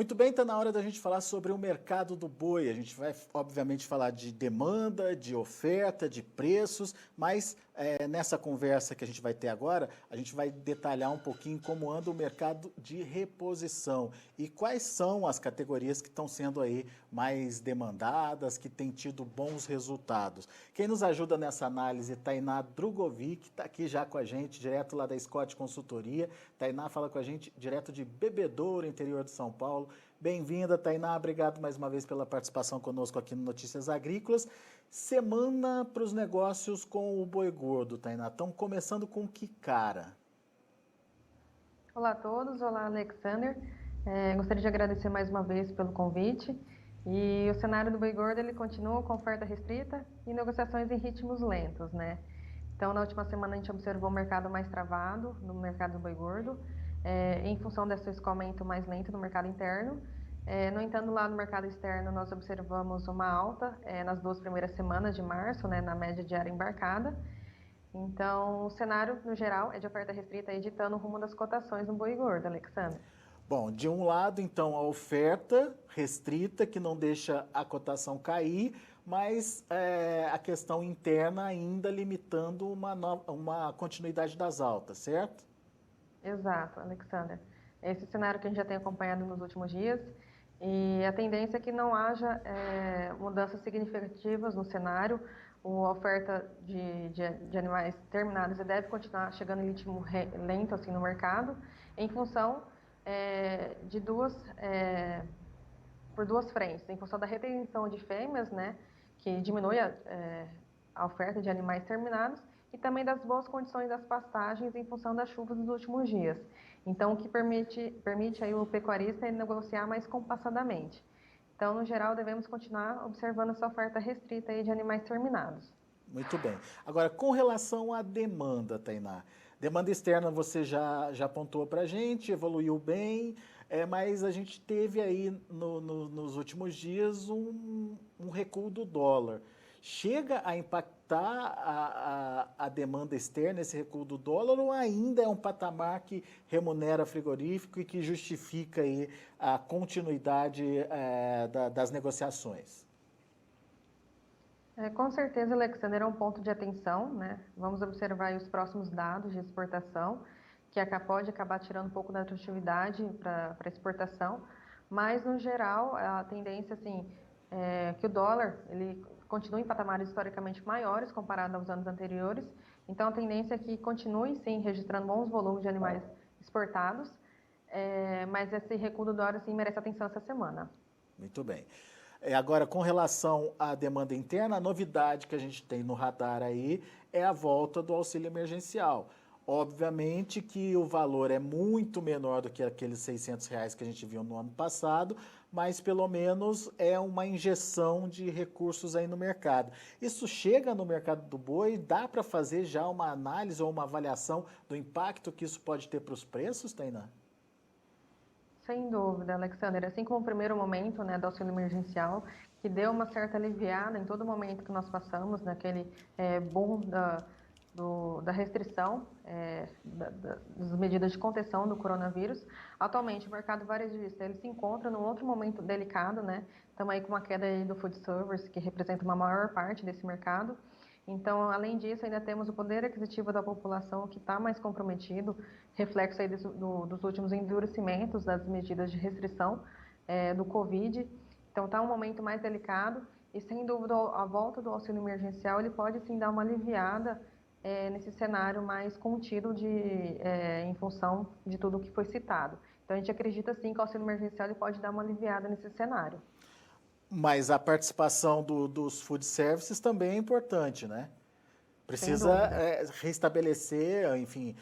Muito bem, está na hora da gente falar sobre o mercado do boi. A gente vai, obviamente, falar de demanda, de oferta, de preços, mas nessa conversa que a gente vai ter agora, a gente vai detalhar um pouquinho como anda o mercado de reposição e quais são as categorias que estão sendo aí mais demandadas, que têm tido bons resultados. Quem nos ajuda nessa análise, Tainá Drugovic, está aqui já com a gente, direto lá da Scott Consultoria. Tainá fala com a gente direto de Bebedouro, interior de São Paulo. Bem-vinda, Tainá. Obrigado mais uma vez pela participação conosco aqui no Notícias Agrícolas. Semana para os negócios com o boi gordo, Tainá. Estão começando com que cara? Olá a todos, olá Alexander. Gostaria de agradecer mais uma vez pelo convite. E o cenário do boi gordo ele continua com oferta restrita e negociações em ritmos lentos, né? Então, na última semana a gente observou o mercado mais travado no mercado do boi gordo, em função desse escoamento mais lento no mercado interno. No entanto, lá no mercado externo nós observamos uma alta nas 2 primeiras semanas de março, né, na média diária embarcada. Então, o cenário, no geral, é de oferta restrita, ditando o rumo das cotações no boi gordo, Alexandre. Bom, de um lado, então, a oferta restrita, que não deixa a cotação cair, mas a questão interna ainda limitando uma continuidade das altas, certo? Exato, Alexander. Esse cenário que a gente já tem acompanhado nos últimos dias, e a tendência é que não haja mudanças significativas no cenário. A oferta de animais terminados deve continuar chegando em ritmo lento assim, no mercado, em função de por duas frentes, em função da retenção de fêmeas, né, que diminui a oferta de animais terminados, e também das boas condições das pastagens em função das chuvas dos últimos dias. Então, o que permite aí o pecuarista negociar mais compassadamente. Então, no geral, devemos continuar observando essa oferta restrita aí de animais terminados. Muito bem. Agora, com relação à demanda, Tainá, demanda externa você já apontou para a gente, evoluiu bem, mas a gente teve aí nos últimos dias um recuo do dólar. Chega a impactar a demanda externa, esse recuo do dólar, ou ainda é um patamar que remunera frigorífico e que justifica aí a continuidade das negociações? Com certeza, Alexander, é um ponto de atenção, né? Vamos observar os próximos dados de exportação, que pode acabar tirando um pouco da atratividade para exportação, mas, no geral, a tendência, assim, é que o dólar, ele continue em patamares historicamente maiores comparado aos anos anteriores, então a tendência é que continue, sim, registrando bons volumes de animais exportados, mas esse recuo do dólar, sim, merece atenção essa semana. Muito bem. Agora, com relação à demanda interna, a novidade que a gente tem no radar aí é a volta do auxílio emergencial. Obviamente que o valor é muito menor do que aqueles R$ 600 que a gente viu no ano passado, mas pelo menos é uma injeção de recursos aí no mercado. Isso chega no mercado do boi, dá para fazer já uma análise ou uma avaliação do impacto que isso pode ter para os preços, Tainá? Sem dúvida, Alexander. Assim como o primeiro momento, né, do auxílio emergencial, que deu uma certa aliviada em todo momento que nós passamos, naquele boom da restrição das medidas de contenção do coronavírus. Atualmente, o mercado varejista ele se encontra num outro momento delicado, né? Estamos aí com uma queda aí do food service, que representa uma maior parte desse mercado. Então, além disso, ainda temos o poder aquisitivo da população que está mais comprometido, reflexo aí dos últimos endurecimentos das medidas de restrição do Covid. Então, está um momento mais delicado e, sem dúvida, a volta do auxílio emergencial ele pode, sim, dar uma aliviada nesse cenário mais contido em função de tudo o que foi citado. Então, a gente acredita, sim, que o auxílio emergencial ele pode dar uma aliviada nesse cenário. Mas a participação dos food services também é importante, né? Sem Precisa dúvida. restabelecer, enfim,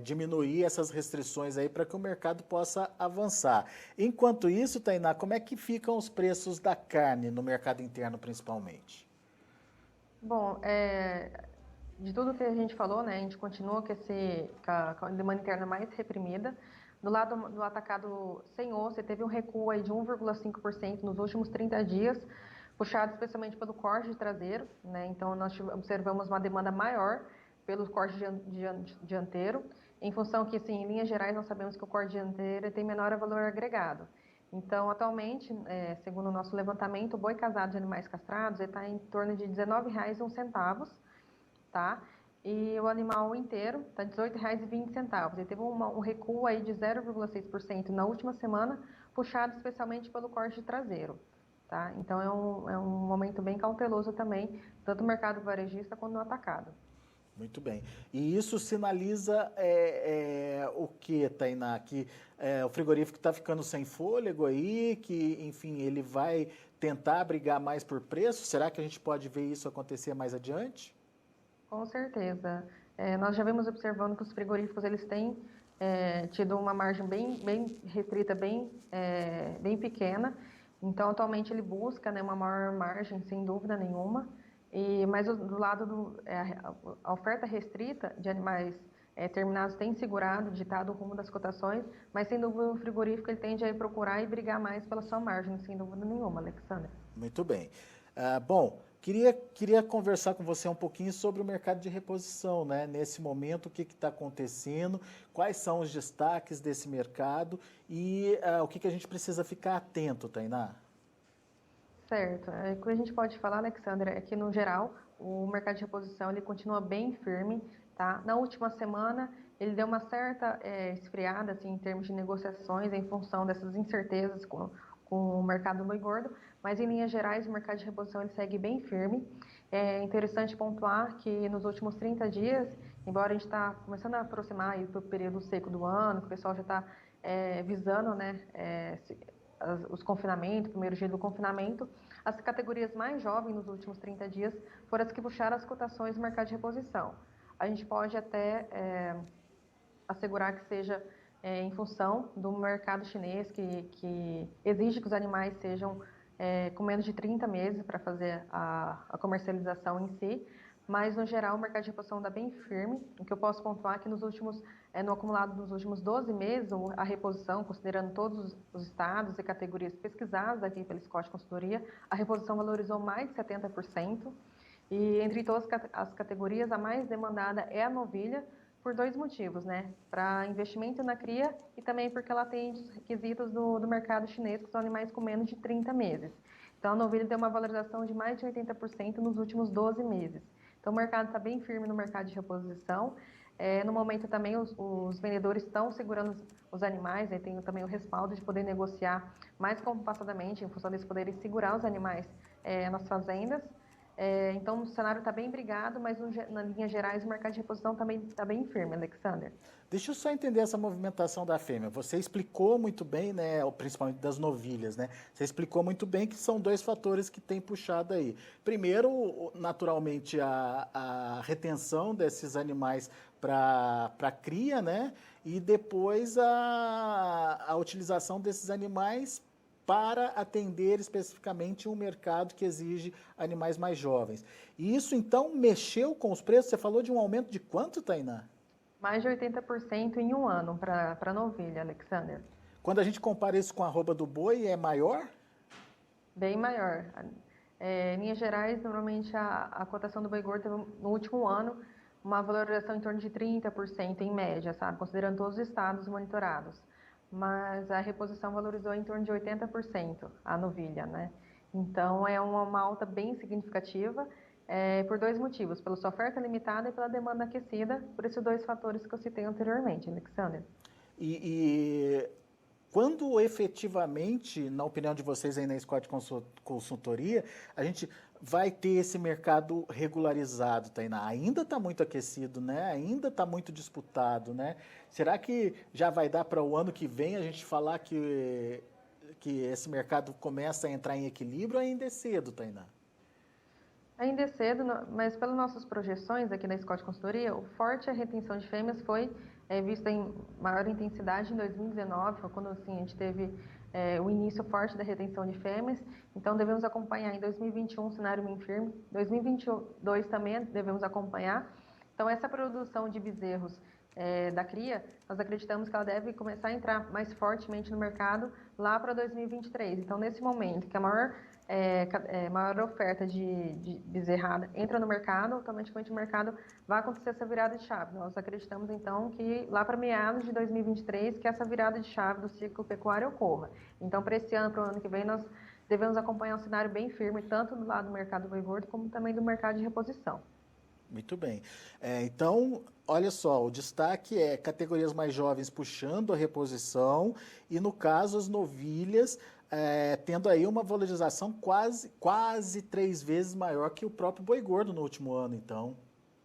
diminuir essas restrições aí para que o mercado possa avançar. Enquanto isso, Tainá, como é que ficam os preços da carne no mercado interno, principalmente? Bom, de tudo que a gente falou, né, a gente continua com a demanda interna mais reprimida. Do lado do atacado sem osso, você teve um recuo aí de 1,5% nos últimos 30 dias, puxado especialmente pelo corte de traseiro, né? Então, nós observamos uma demanda maior pelo corte dianteiro, em função que, assim, em linhas gerais, nós sabemos que o corte dianteiro tem menor valor agregado. Então, atualmente, segundo o nosso levantamento, o boi casado de animais castrados está em torno de R$19,01, tá? E o animal inteiro está R$ 18,20. Ele teve um recuo aí de 0,6% na última semana, puxado especialmente pelo corte traseiro, tá? Então, é um momento bem cauteloso também, tanto no mercado varejista quanto no atacado. Muito bem. E isso sinaliza o que, Tainá? Que o frigorífico está ficando sem fôlego aí, que, enfim, ele vai tentar brigar mais por preço? Será que a gente pode ver isso acontecer mais adiante? Com certeza. Nós já vemos observando que os frigoríficos eles têm tido uma margem bem restrita, bem pequena. Então, atualmente ele busca, né, uma maior margem, sem dúvida nenhuma. Mas do lado a oferta restrita de animais terminados tem segurado, ditado o rumo das cotações, mas sem dúvida o frigorífico ele tende a procurar e brigar mais pela sua margem, sem dúvida nenhuma, Alexandre. Muito bem. Bom, queria conversar com você um pouquinho sobre o mercado de reposição, né? Nesse momento, o que está acontecendo, quais são os destaques desse mercado e o que a gente precisa ficar atento, Tainá? Certo. O que a gente pode falar, Alexandre, é que, no geral, o mercado de reposição ele continua bem firme, tá? Na última semana, ele deu uma certa esfriada, assim, em termos de negociações, em função dessas incertezas com o mercado do boi gordo, mas, em linhas gerais, o mercado de reposição ele segue bem firme. É interessante pontuar que, nos últimos 30 dias, embora a gente está começando a aproximar para o período seco do ano, que o pessoal já está visando, né, os confinamentos, primeiro dia do confinamento, as categorias mais jovens nos últimos 30 dias foram as que puxaram as cotações do mercado de reposição. A gente pode até assegurar que seja em função do mercado chinês, que exige que os animais sejam com menos de 30 meses para fazer a comercialização em si, mas, no geral, o mercado de reposição está bem firme. O que eu posso pontuar é que no acumulado dos últimos 12 meses, a reposição, considerando todos os estados e categorias pesquisadas aqui pela Scott Consultoria, a reposição valorizou mais de 70%. E, entre todas as categorias, a mais demandada é a novilha, por dois motivos, né? Para investimento na cria e também porque ela tem os requisitos do mercado chinês, que são animais com menos de 30 meses. Então, a novilha deu uma valorização de mais de 80% nos últimos 12 meses. Então, o mercado está bem firme no mercado de reposição. No momento também os vendedores estão segurando os animais, né? Tem também o respaldo de poder negociar mais compassadamente, em função deles poderem segurar os animais nas fazendas. Então, o cenário está bem brigado, mas nas linhas gerais o mercado de reposição também está bem firme, Alexander. Deixa eu só entender essa movimentação da fêmea. Você explicou muito bem, né, principalmente das novilhas, né? Você explicou muito bem que são dois fatores que têm puxado aí. Primeiro, naturalmente, a retenção desses animais para cria, né? E depois a utilização desses animais para atender especificamente um mercado que exige animais mais jovens. E isso, então, mexeu com os preços? Você falou de um aumento de quanto, Tainá? Mais de 80% em um ano para a novilha, Alexander. Quando a gente compara isso com a arroba do boi, é maior? Bem maior. Em linhas gerais, normalmente a cotação do boi gordo teve, no último ano, uma valorização em torno de 30% em média, sabe? Considerando todos os estados monitorados. Mas a reposição valorizou em torno de 80% a novilha, né? Então, é uma alta bem significativa, por dois motivos: pela sua oferta limitada e pela demanda aquecida, por esses dois fatores que eu citei anteriormente, Alexander. E quando efetivamente, na opinião de vocês aí na Scott Consultoria, a gente vai ter esse mercado regularizado, Tainá? Ainda está muito aquecido, né? Ainda está muito disputado, né? Será que já vai dar para o ano que vem a gente falar que esse mercado começa a entrar em equilíbrio ou ainda é cedo, Tainá? Ainda é cedo, mas pelas nossas projeções aqui na Scott Consultoria, o forte a retenção de fêmeas foi vista em maior intensidade em 2019, foi quando assim, a gente teve o início forte da retenção de fêmeas. Então, devemos acompanhar em 2021 um cenário bem firme. 2022 também devemos acompanhar. Então, essa produção de bezerros da cria, nós acreditamos que ela deve começar a entrar mais fortemente no mercado lá para 2023. Então, nesse momento que a maior oferta de bezerrada entra no mercado, automaticamente o mercado vai acontecer essa virada de chave. Nós acreditamos, então, que lá para meados de 2023, que essa virada de chave do ciclo pecuário ocorra. Então, para esse ano, para o ano que vem, nós devemos acompanhar um cenário bem firme, tanto do lado do mercado do boi gordo, como também do mercado de reposição. Muito bem. Então, olha só, o destaque é categorias mais jovens puxando a reposição e, no caso, as novilhas tendo aí uma valorização quase 3 vezes maior que o próprio boi gordo no último ano, então.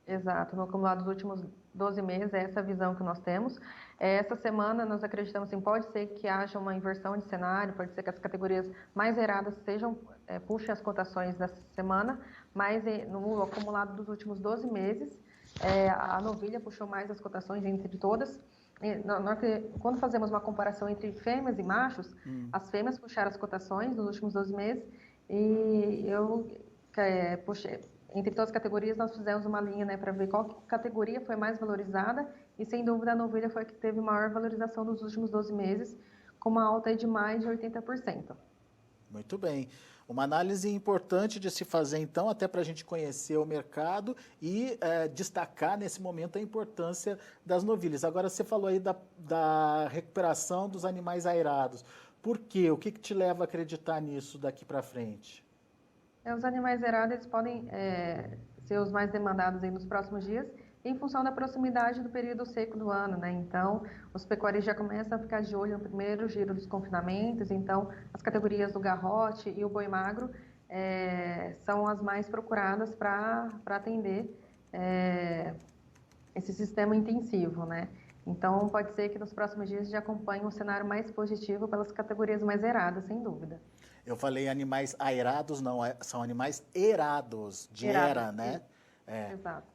Exato, no acumulado dos últimos 12 meses, é essa visão que nós temos. Essa semana, nós acreditamos que pode ser que haja uma inversão de cenário, pode ser que as categorias mais zeradas puxem as cotações dessa semana, mas no acumulado dos últimos 12 meses, a novilha puxou mais as cotações entre todas. Quando fazemos uma comparação entre fêmeas e machos, as fêmeas puxaram as cotações nos últimos 12 meses e eu puxei. Entre todas as categorias, nós fizemos uma linha, né, para ver qual categoria foi mais valorizada e, sem dúvida, a novilha foi a que teve maior valorização nos últimos 12 meses, com uma alta de mais de 80%. Muito bem. Uma análise importante de se fazer, então, até para a gente conhecer o mercado e destacar, nesse momento, a importância das novilhas. Agora, você falou aí da recuperação dos animais airados. Por quê? O que te leva a acreditar nisso daqui para frente? Os animais zerados eles podem ser os mais demandados aí nos próximos dias, em função da proximidade do período seco do ano, né? Então, os pecuaristas já começam a ficar de olho no primeiro giro dos confinamentos, então as categorias do garrote e o boi magro são as mais procuradas para atender esse sistema intensivo, né? Então, pode ser que nos próximos dias já acompanhe um cenário mais positivo pelas categorias mais zeradas, sem dúvida. Eu falei animais airados, não, são animais erados, de Erados, era, né? Exato.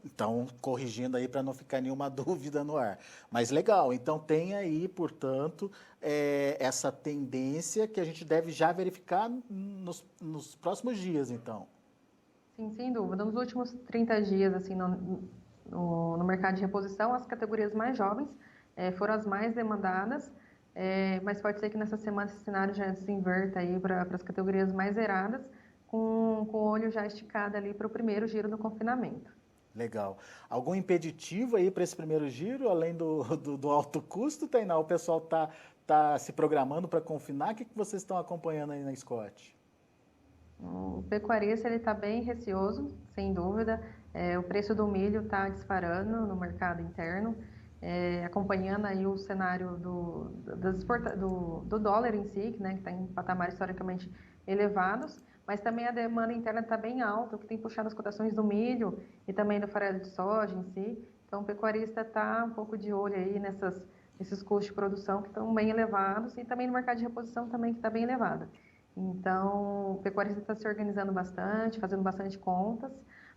Então, corrigindo aí para não ficar nenhuma dúvida no ar. Mas legal, então tem aí, portanto, essa tendência que a gente deve já verificar nos próximos dias, então. Sim, sem dúvida. Nos últimos 30 dias, assim, no mercado de reposição, as categorias mais jovens foram as mais demandadas, mas pode ser que nessa semana esse cenário já se inverta aí para as categorias mais zeradas, com o olho já esticado ali para o primeiro giro do confinamento. Legal. Algum impeditivo aí para esse primeiro giro, além do alto custo, Tainá? O pessoal tá se programando para confinar? O que vocês estão acompanhando aí na Scott? O pecuarista está bem receoso, sem dúvida. O preço do milho está disparando no mercado interno, acompanhando aí o cenário do dólar em si, né, que está em patamares historicamente elevados, mas também a demanda interna está bem alta, o que tem puxado as cotações do milho e também do farelo de soja em si. Então, o pecuarista está um pouco de olho aí nesses custos de produção que estão bem elevados e também no mercado de reposição também que está bem elevado. Então, o pecuarista está se organizando bastante, fazendo bastante contas,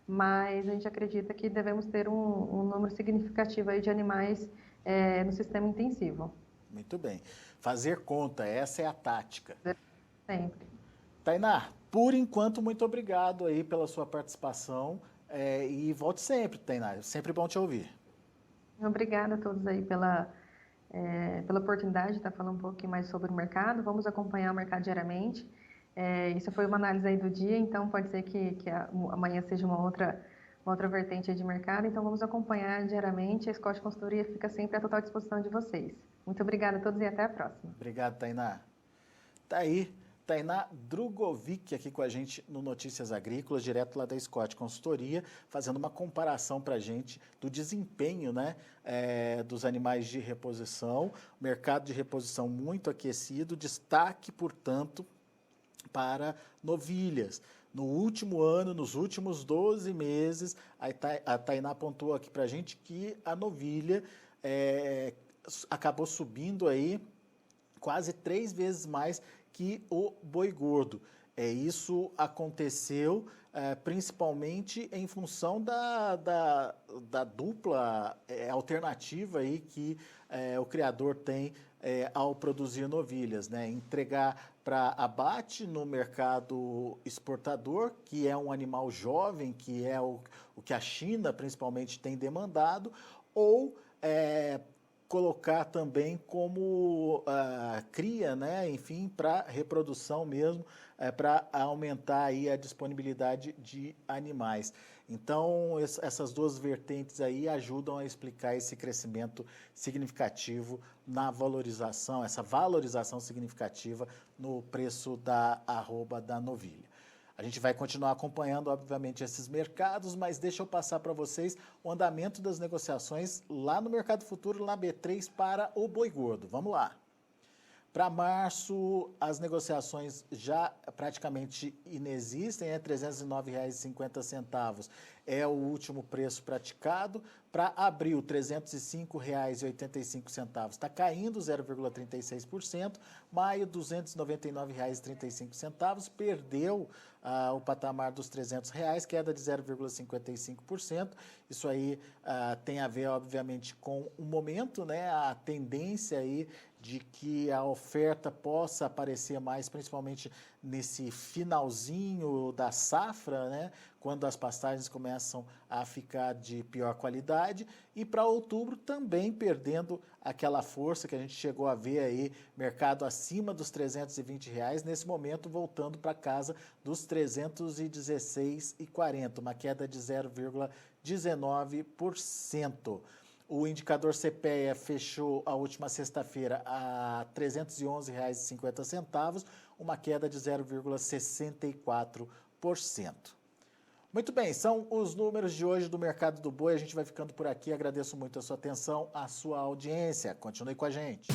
mas a gente acredita que devemos ter um número significativo aí de animais no sistema intensivo. Muito bem. Fazer conta, essa é a tática. Sempre. Tainá, por enquanto, muito obrigado aí pela sua participação e volte sempre, Tainá. É sempre bom te ouvir. Obrigada a todos aí pela oportunidade de estar falando um pouquinho mais sobre o mercado. Vamos acompanhar o mercado diariamente. Isso foi uma análise aí do dia, então pode ser que amanhã seja uma outra vertente de mercado. Então vamos acompanhar diariamente. A Scott Consultoria fica sempre à total disposição de vocês. Muito obrigada a todos e até a próxima. Obrigado, Tainá. Tá aí, Tainá Drugovic aqui com a gente no Notícias Agrícolas, direto lá da Scott Consultoria, fazendo uma comparação para a gente do desempenho, né, dos animais de reposição, mercado de reposição muito aquecido, destaque, portanto, para novilhas. No último ano, nos últimos 12 meses, a Tainá apontou aqui para a gente que a novilha acabou subindo aí quase 3 vezes mais que o boi gordo. Isso aconteceu principalmente em função da dupla alternativa aí que o criador tem ao produzir novilhas, né? Entregar para abate no mercado exportador, que é um animal jovem, que é o que a China principalmente tem demandado, ou colocar também como cria, né? Enfim, para reprodução mesmo, para aumentar aí a disponibilidade de animais. Então, essas duas vertentes aí ajudam a explicar esse crescimento significativo na valorização, essa valorização significativa no preço da arroba da novilha. A gente vai continuar acompanhando, obviamente, esses mercados, mas deixa eu passar para vocês o andamento das negociações lá no Mercado Futuro, na B3, para o boi gordo. Vamos lá. Para março, as negociações já praticamente inexistem, R$ 309,50 é o último preço praticado. Para abril, R$ 305,85, está caindo 0,36%. Maio, R$ 299,35, perdeu o patamar dos R$ 300, queda de 0,55%. Isso aí tem a ver, obviamente, com o momento, né, a tendência aí de que a oferta possa aparecer mais, principalmente nesse finalzinho da safra, né, quando as pastagens começam a ficar de pior qualidade, e para outubro também perdendo aquela força que a gente chegou a ver aí, mercado acima dos R$ 320, nesse momento voltando para casa dos R$ 316,40, uma queda de 0,19%. O indicador CPEA fechou a última sexta-feira a R$ 311,50, uma queda de 0,64%. Muito bem, são os números de hoje do Mercado do Boi. A gente vai ficando por aqui. Agradeço muito a sua atenção, a sua audiência. Continue com a gente.